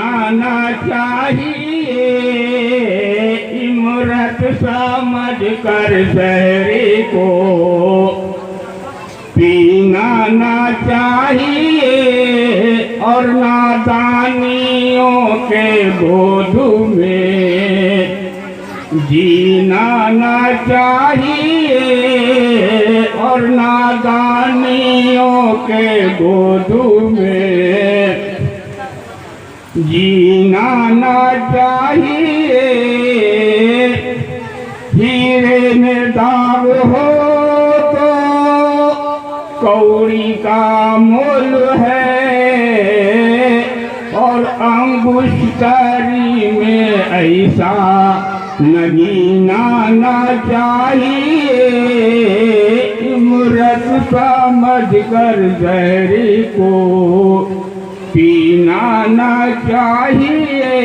पीना ना चाहिए इमरत समझ कर शहरी को, पीना ना चाहिए और नादानियों के गोद में जीना ना चाहिए और नादानियों के गोद में जीना ना चाहिए। हीरे में दाग हो तो कौड़ी का मोल है और अंगुष्ठारी में ऐसा नगीना ना चाहिए इमरत समझ कर शहरी को, पीना ना चाहिए।